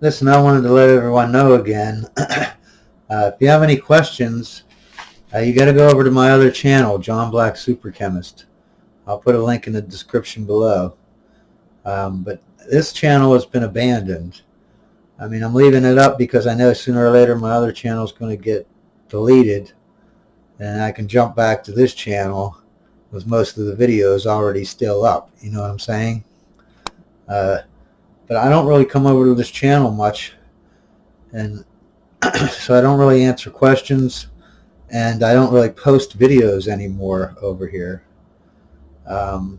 Listen, I wanted to let everyone know again. If you have any questions, you got to go over to my other channel, John Black Super Chemist. I'll put a link in the description below. But this channel has been abandoned. I mean, I'm leaving it up because I know sooner or later my other channel is going to get deleted, and I can jump back to this channel with most of the videos already still up. You know what I'm saying? But I don't really come over to this channel much, and so I don't really answer questions, and I don't really post videos anymore over here. But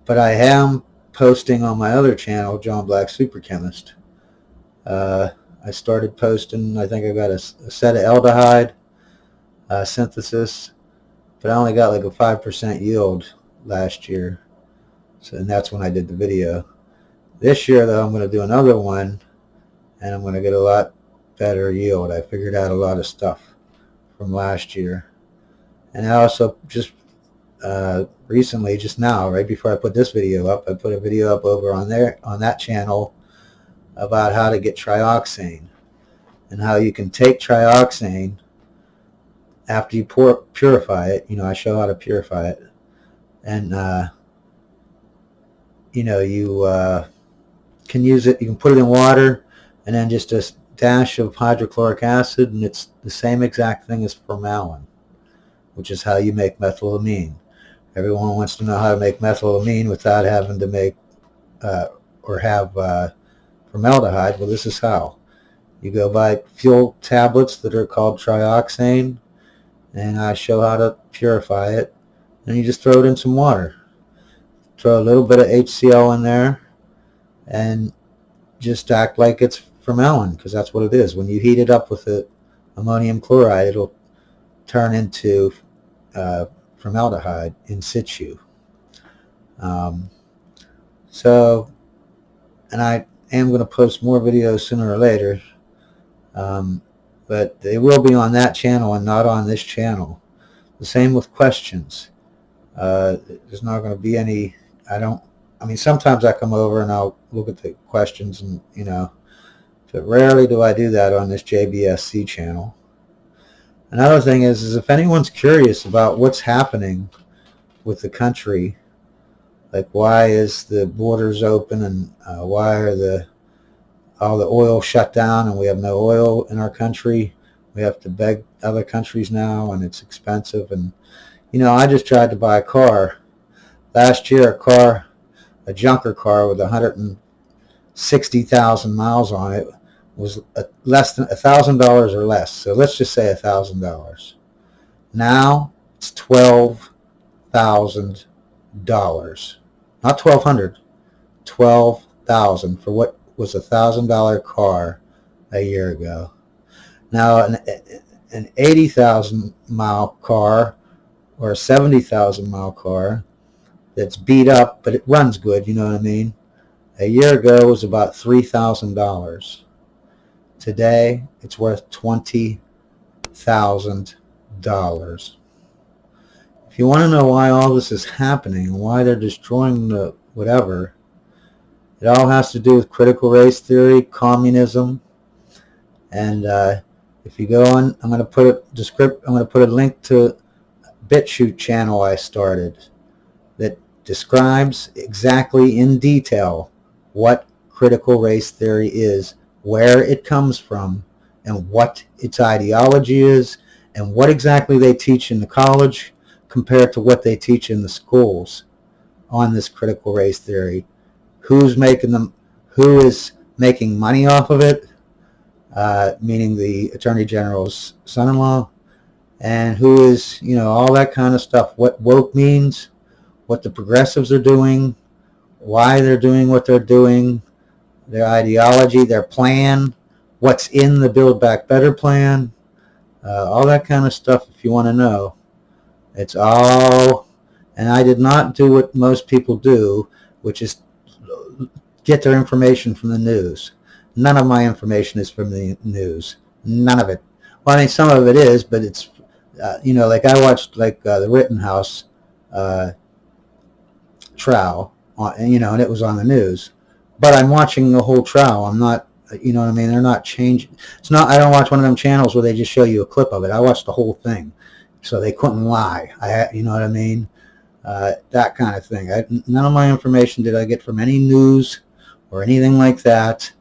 I am posting on my other channel, John Black Super Chemist. I started posting, I think I got a set of aldehyde synthesis, but I only got like a 5% yield last year. So, and that's when I did the video. This year, though, I'm going to do another one, and I'm going to get a lot better yield. I figured out a lot of stuff from last year. And I also just recently, just now, right before I put this video up, I put a video up over on that channel about how to get trioxane and how you can take trioxane after you purify it. You know, I show how to purify it, and you know, you can use it. You can put it in water, and then just a dash of hydrochloric acid, and it's the same exact thing as formalin, which is how you make methylamine. Everyone wants to know how to make methylamine without having to make or have formaldehyde. Well, this is how. You go buy fuel tablets that are called trioxane, and I show how to purify it. And you just throw it in some water. Throw a little bit of HCl in there, and just act like it's formalin, because that's what it is. When you heat it up with the ammonium chloride, it'll turn into formaldehyde in situ. So, and I am going to post more videos sooner or later, but they will be on that channel and not on this channel. The same with questions. There's not going to be any. I mean, sometimes I come over and I'll look at the questions, and you know, but rarely do I do that on this JBSC channel. Another thing is if anyone's curious about what's happening with the country, like why is the borders open, and why are all the oil shut down and we have no oil in our country, we have to beg other countries now, and it's expensive. And you know, I just tried to buy a car last year, a junker car with 160,000 miles on it, was less than $1,000 or less. So let's just say $1,000. Now it's $12,000, not $1,200, $12,000 for what was $1,000 car a year ago. Now an 80,000 mile car or a 70,000 mile car that's beat up, but it runs good, you know what I mean? A year ago was about $3,000. Today, it's worth $20,000. If you want to know why all this is happening and why they're destroying the whatever, it all has to do with critical race theory, communism, and if you go on, I'm going to put a link to BitChute channel I started that describes exactly in detail what critical race theory is, where it comes from, and what its ideology is, and what exactly they teach in the college compared to what they teach in the schools on this critical race theory. Who is making money off of it, meaning the Attorney General's son-in-law, and who is, you know, all that kind of stuff. What woke means, what the progressives are doing, why they're doing what they're doing, their ideology, their plan, what's in the Build Back Better plan, all that kind of stuff. If you want to know, it's all, and I did not do what most people do, which is get their information from the news. None of my information is from the news. None of it. Well, I mean, some of it is, but it's, you know, like I watched like the Rittenhouse trial, you know, and it was on the news. But I'm watching the whole trial. I'm not, You know what I mean? They're not changing. It's not. I don't watch one of them channels where they just show you a clip of it. I watch the whole thing, so they couldn't lie. You know what I mean? That kind of thing. None of my information did I get from any news or anything like that.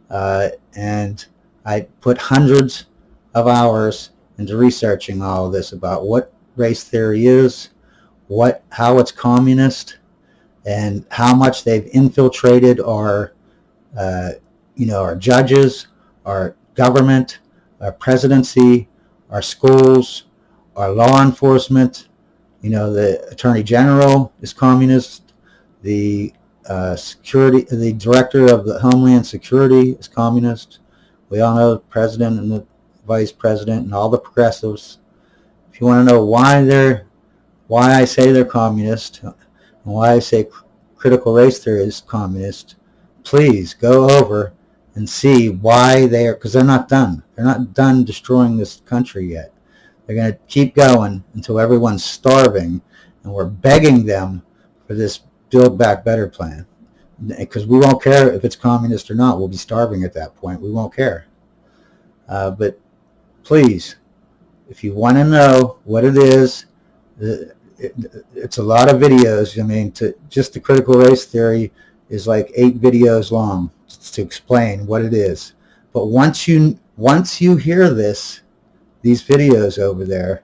And I put hundreds of hours into researching all of this about what race theory is, how it's communist, and how much they've infiltrated our our judges, our government, our presidency, our schools, our law enforcement. The Attorney General is communist. The the director of the Homeland Security is communist. We all know the president and the vice president and all the progressives. If you want to know why I say they're communist and why I say critical race theory is communist, please go over and see why they are, because they're not done. They're not done destroying this country yet. They're going to keep going until everyone's starving, and we're begging them for this Build Back Better plan. Because we won't care if it's communist or not. We'll be starving at that point. We won't care. But please, if you want to know what it is, it's a lot of videos. I mean, just the critical race theory is like 8 videos long to explain what it is. But once you hear these videos over there,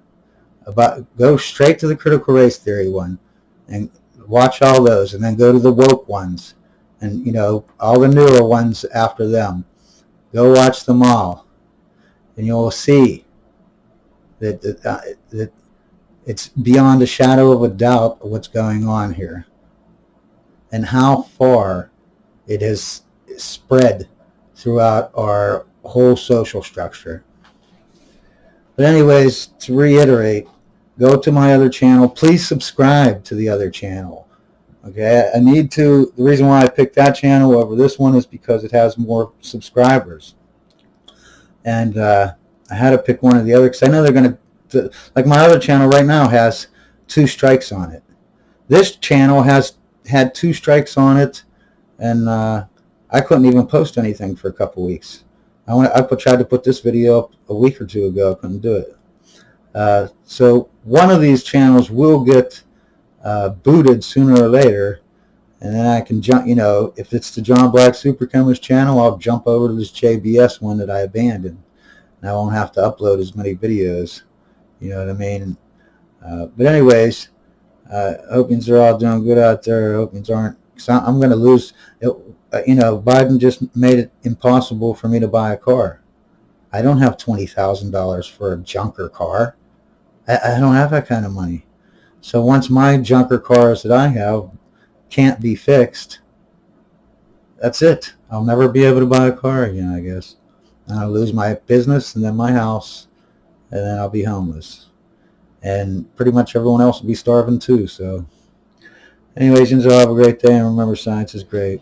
go straight to the critical race theory one and watch all those, and then go to the woke ones, and all the newer ones after them. Go watch them all, and you'll see that it's beyond a shadow of a doubt what's going on here, and how far it has spread throughout our whole social structure. But anyways, to reiterate, go to my other channel. Please subscribe to the other channel. Okay, the reason why I picked that channel over this one is because it has more subscribers. And I had to pick one or the other because I know they're going to, like my other channel right now has 2 strikes on it. This channel has had 2 strikes on it, and I couldn't even post anything for a couple weeks. I tried to put this video up a week or 2 ago. I couldn't do it. So one of these channels will get booted sooner or later, and then I can jump. If it's the John Black Super Chemist channel, I'll jump over to this JBS one that I abandoned, and I won't have to upload as many videos. You know what I mean? But anyways, I hope you are all doing good out there. I hope you aren't. I'm going to lose. Biden just made it impossible for me to buy a car. I don't have $20,000 for a junker car. I don't have that kind of money. So once my junker cars that I have can't be fixed, that's it. I'll never be able to buy a car again, I guess. And I'll lose my business and then my house, and then I'll be homeless. And pretty much everyone else will be starving too. So anyways, you all have a great day, and remember, science is great.